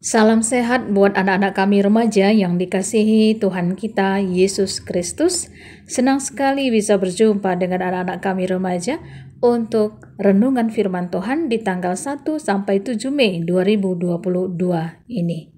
Salam sehat buat anak-anak kami remaja yang dikasihi Tuhan kita Yesus Kristus. Senang sekali bisa berjumpa dengan anak-anak kami remaja untuk renungan firman Tuhan di tanggal 1 sampai 7 Mei 2022 ini.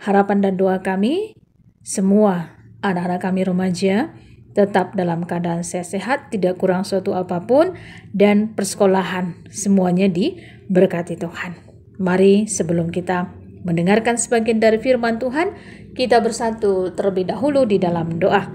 Harapan dan doa kami, semua anak-anak kami remaja tetap dalam keadaan sehat, tidak kurang suatu apapun, dan persekolahan semuanya diberkati Tuhan. Mari sebelum kita mendengarkan sebagian dari firman Tuhan, kita bersatu terlebih dahulu di dalam doa.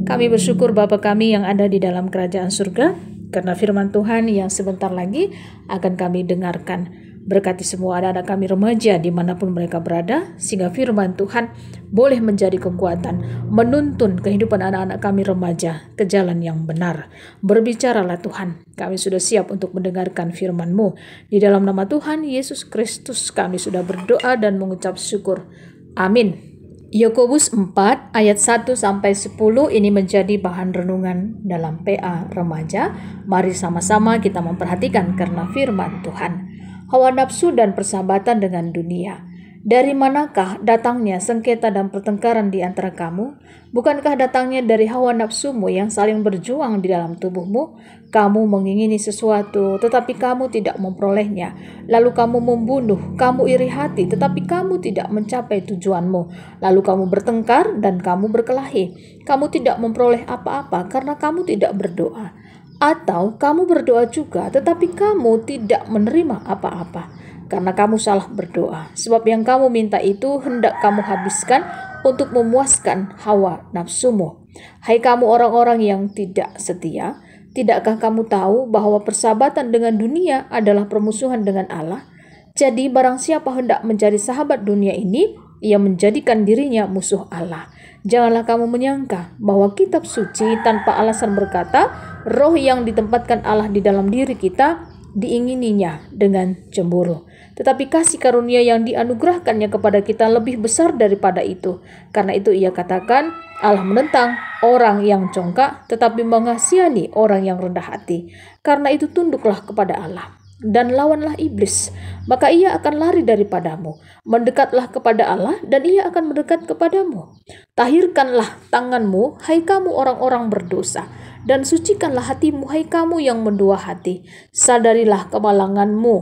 Kami bersyukur Bapa kami yang ada di dalam kerajaan surga, karena firman Tuhan yang sebentar lagi akan kami dengarkan. Berkati semua anak-anak kami remaja dimanapun mereka berada, sehingga firman Tuhan boleh menjadi kekuatan, menuntun kehidupan anak-anak kami remaja ke jalan yang benar. Berbicaralah Tuhan, kami sudah siap untuk mendengarkan firman-Mu. Di dalam nama Tuhan Yesus Kristus kami sudah berdoa dan mengucap syukur. Amin. Yakobus 4 ayat 1 sampai 10 ini menjadi bahan renungan dalam PA remaja. Mari sama-sama kita memperhatikan karena firman Tuhan. Hawa nafsu dan persahabatan dengan dunia. Dari manakah datangnya sengketa dan pertengkaran di antara kamu? Bukankah datangnya dari hawa nafsumu yang saling berjuang di dalam tubuhmu? Kamu mengingini sesuatu, tetapi kamu tidak memperolehnya. Lalu kamu membunuh, kamu iri hati, tetapi kamu tidak mencapai tujuanmu. Lalu kamu bertengkar dan kamu berkelahi. Kamu tidak memperoleh apa-apa karena kamu tidak berdoa. Atau kamu berdoa juga, tetapi kamu tidak menerima apa-apa, karena kamu salah berdoa. Sebab yang kamu minta itu hendak kamu habiskan untuk memuaskan hawa nafsumu. Hai kamu orang-orang yang tidak setia, tidakkah kamu tahu bahwa persahabatan dengan dunia adalah permusuhan dengan Allah? Jadi barang siapa hendak menjadi sahabat dunia ini, ia menjadikan dirinya musuh Allah. Janganlah kamu menyangka bahwa kitab suci tanpa alasan berkata, roh yang ditempatkan Allah di dalam diri kita diingininya dengan cemburu. Tetapi kasih karunia yang dianugerahkannya kepada kita lebih besar daripada itu. Karena itu ia katakan, Allah menentang orang yang congkak, tetapi mengasihani orang yang rendah hati. Karena itu tunduklah kepada Allah dan lawanlah iblis, maka ia akan lari daripadamu. Mendekatlah kepada Allah, dan ia akan mendekat kepadamu. Tahirkanlah tanganmu, hai kamu orang-orang berdosa, dan sucikanlah hatimu, hai kamu yang mendua hati. Sadarilah kemalanganmu,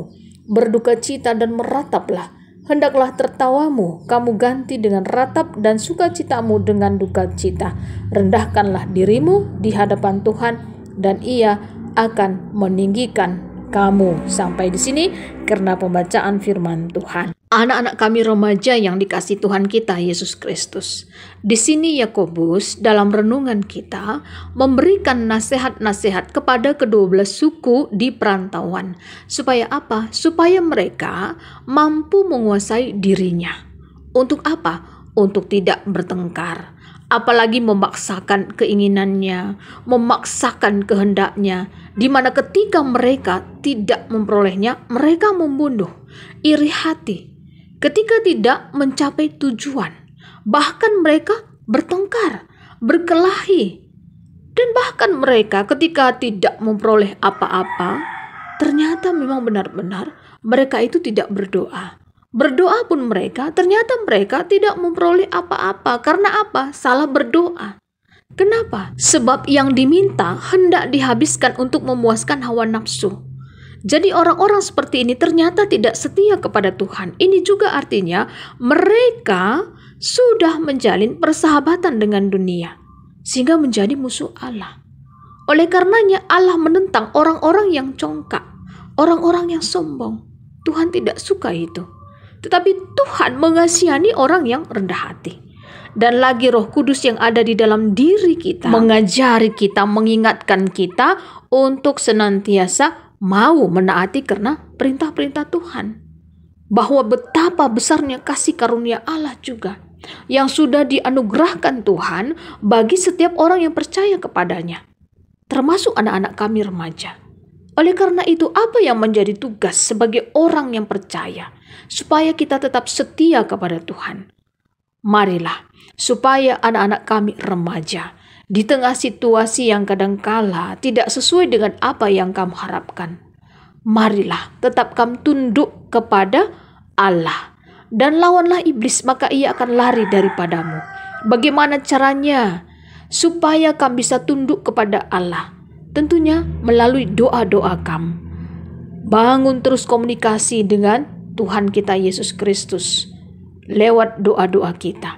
berduka cita dan merataplah. Hendaklah tertawamu kamu ganti dengan ratap, dan sukacitamu dengan duka cita. Rendahkanlah dirimu di hadapan Tuhan, dan ia akan meninggikan kamu. Sampai di sini karena pembacaan firman Tuhan. Anak-anak kami remaja yang dikasihi Tuhan kita Yesus Kristus. Di sini Yakobus dalam renungan kita memberikan nasihat-nasihat kepada kedua belas suku di perantauan. Supaya apa? Supaya mereka mampu menguasai dirinya. Untuk apa? Untuk tidak bertengkar. Apalagi memaksakan keinginannya, memaksakan kehendaknya, di mana ketika mereka tidak memperolehnya, mereka membunuh, iri hati. Ketika tidak mencapai tujuan, bahkan mereka bertengkar, berkelahi. Dan bahkan mereka ketika tidak memperoleh apa-apa, ternyata memang benar-benar mereka itu tidak berdoa. Berdoa pun mereka, ternyata mereka tidak memperoleh apa-apa. Karena apa? Salah berdoa. Kenapa? Sebab yang diminta hendak dihabiskan untuk memuaskan hawa nafsu. Jadi orang-orang seperti ini ternyata tidak setia kepada Tuhan. Ini juga artinya mereka sudah menjalin persahabatan dengan dunia, sehingga menjadi musuh Allah. Oleh karenanya Allah menentang orang-orang yang congkak, orang-orang yang sombong. Tuhan tidak suka itu. Tetapi Tuhan mengasihani orang yang rendah hati. Dan lagi Roh Kudus yang ada di dalam diri kita mengajari kita, mengingatkan kita untuk senantiasa mau menaati karena perintah-perintah Tuhan. Bahwa betapa besarnya kasih karunia Allah juga yang sudah dianugerahkan Tuhan bagi setiap orang yang percaya kepadanya, termasuk anak-anak kami remaja. Oleh karena itu, apa yang menjadi tugas sebagai orang yang percaya supaya kita tetap setia kepada Tuhan? Marilah, supaya anak-anak kami remaja di tengah situasi yang kadangkala tidak sesuai dengan apa yang kamu harapkan, marilah tetap kamu tunduk kepada Allah dan lawanlah iblis, maka ia akan lari daripadamu. Bagaimana caranya supaya kamu bisa tunduk kepada Allah? Tentunya melalui doa-doa kamu. Bangun terus komunikasi dengan Tuhan kita Yesus Kristus lewat doa-doa kita.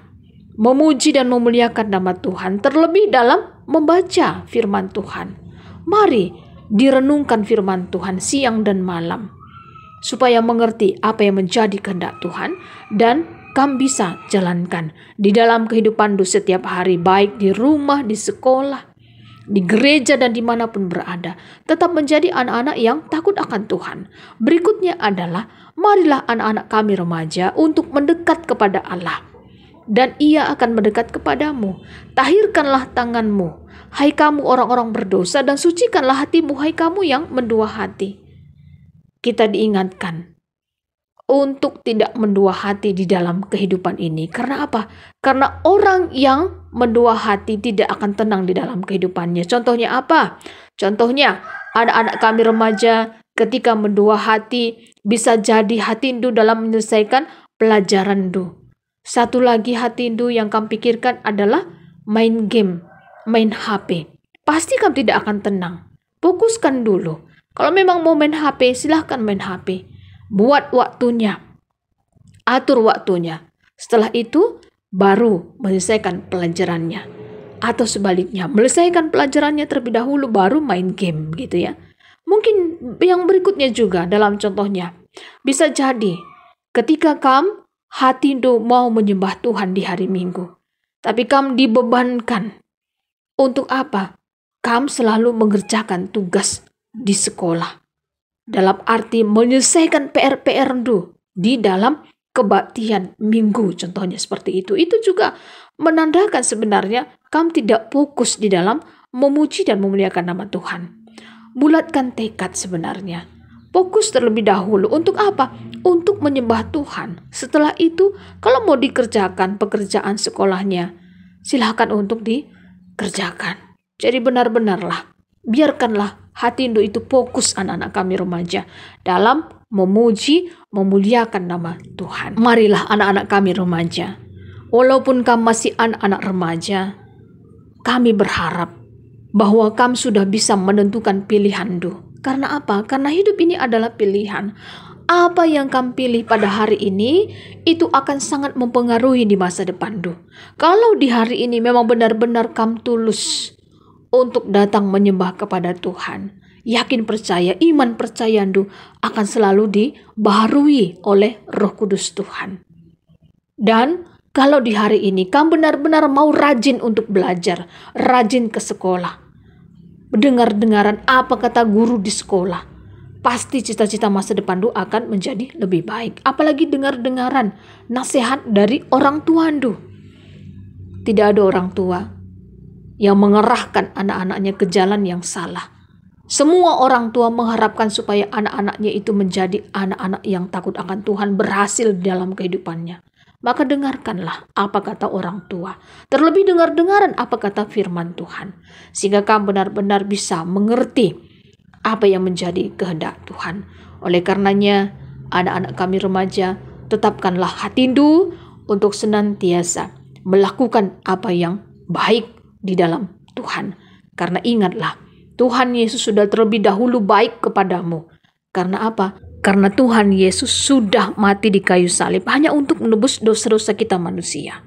Memuji dan memuliakan nama Tuhan, terlebih dalam membaca firman Tuhan. Mari direnungkan firman Tuhan siang dan malam, supaya mengerti apa yang menjadi kehendak Tuhan dan kamu bisa jalankan di dalam kehidupan setiap hari, baik di rumah, di sekolah, di gereja, dan dimanapun berada. Tetap menjadi anak-anak yang takut akan Tuhan. Berikutnya adalah, marilah anak-anak kami remaja untuk mendekat kepada Allah, dan Ia akan mendekat kepadamu. Tahirkanlah tanganmu, hai kamu orang-orang berdosa, dan sucikanlah hatimu, hai kamu yang mendua hati. Kita diingatkan untuk tidak mendua hati di dalam kehidupan ini. Karena apa? Karena orang yang mendua hati tidak akan tenang di dalam kehidupannya. Contohnya apa? Contohnya anak-anak kami remaja ketika mendua hati, bisa jadi hatindu dalam menyelesaikan pelajaran du. Satu lagi hatindu yang kamu pikirkan adalah main game, main HP. Pasti kamu tidak akan tenang. Fokuskan dulu. Kalau memang mau main HP, silahkan main HP. Buat waktunya, atur waktunya. Setelah itu baru menyelesaikan pelajarannya. Atau sebaliknya, menyelesaikan pelajarannya terlebih dahulu baru main game gitu ya. Mungkin yang berikutnya juga dalam contohnya, bisa jadi ketika kamu hatimu mau menyembah Tuhan di hari Minggu, tapi kamu dibebankan. Untuk apa? Kamu selalu mengerjakan tugas di sekolah. Dalam arti menyelesaikan PR-PR di dalam kebaktian minggu, contohnya seperti itu. Itu juga menandakan sebenarnya kamu tidak fokus di dalam memuji dan memuliakan nama Tuhan. Bulatkan tekad sebenarnya. Fokus terlebih dahulu. Untuk apa? Untuk menyembah Tuhan. Setelah itu, kalau mau dikerjakan pekerjaan sekolahnya, silakan untuk dikerjakan. Jadi benar-benarlah, biarkanlah hati itu fokus anak-anak kami remaja dalam memuji, memuliakan nama Tuhan. Marilah anak-anak kami remaja, walaupun kamu masih anak-anak remaja, kami berharap bahwa kamu sudah bisa menentukan pilihan du. Karena apa? Karena hidup ini adalah pilihan. Apa yang kamu pilih pada hari ini, itu akan sangat mempengaruhi di masa depan du. Kalau di hari ini memang benar-benar kamu tulus untuk datang menyembah kepada Tuhan, yakin percaya, iman percaya Anda akan selalu dibaharui oleh Roh Kudus Tuhan. Dan kalau di hari ini kamu benar-benar mau rajin untuk belajar, rajin ke sekolah, dengar-dengaran apa kata guru di sekolah, pasti cita-cita masa depan Anda akan menjadi lebih baik. Apalagi dengar-dengaran nasihat dari orang tua Anda. Tidak ada orang tua yang mengerahkan anak-anaknya ke jalan yang salah. Semua orang tua mengharapkan supaya anak-anaknya itu menjadi anak-anak yang takut akan Tuhan, berhasil dalam kehidupannya. Maka dengarkanlah apa kata orang tua. Terlebih dengar-dengaran apa kata firman Tuhan. Sehingga kamu benar-benar bisa mengerti apa yang menjadi kehendak Tuhan. Oleh karenanya, anak-anak kami remaja, tetapkanlah hatindu untuk senantiasa melakukan apa yang baik di dalam Tuhan. Karena ingatlah, Tuhan Yesus sudah terlebih dahulu baik kepadamu. Karena apa? Karena Tuhan Yesus sudah mati di kayu salib hanya untuk menebus dosa-dosa kita manusia.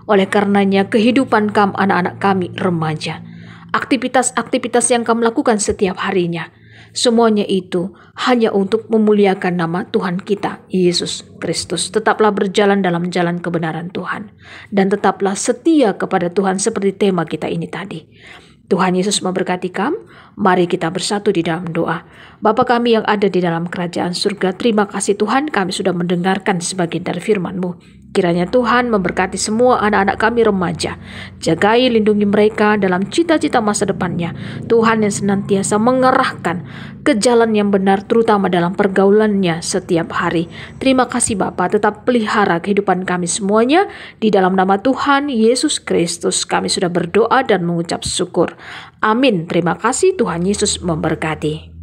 Oleh karenanya, kehidupan kamu anak-anak kami remaja, aktivitas-aktivitas yang kamu lakukan setiap harinya, semuanya itu hanya untuk memuliakan nama Tuhan kita, Yesus Kristus. Tetaplah berjalan dalam jalan kebenaran Tuhan. Dan tetaplah setia kepada Tuhan seperti tema kita ini tadi. Tuhan Yesus memberkati kamu. Mari kita bersatu di dalam doa. Bapa kami yang ada di dalam kerajaan surga, terima kasih Tuhan, kami sudah mendengarkan sebagian dari firman-Mu. Kiranya Tuhan memberkati semua anak-anak kami remaja. Jagai, lindungi mereka dalam cita-cita masa depannya. Tuhan yang senantiasa mengerahkan ke jalan yang benar, terutama dalam pergaulannya setiap hari. Terima kasih Bapa, tetap pelihara kehidupan kami semuanya. Di dalam nama Tuhan Yesus Kristus kami sudah berdoa dan mengucap syukur. Amin. Terima kasih, Tuhan Yesus memberkati.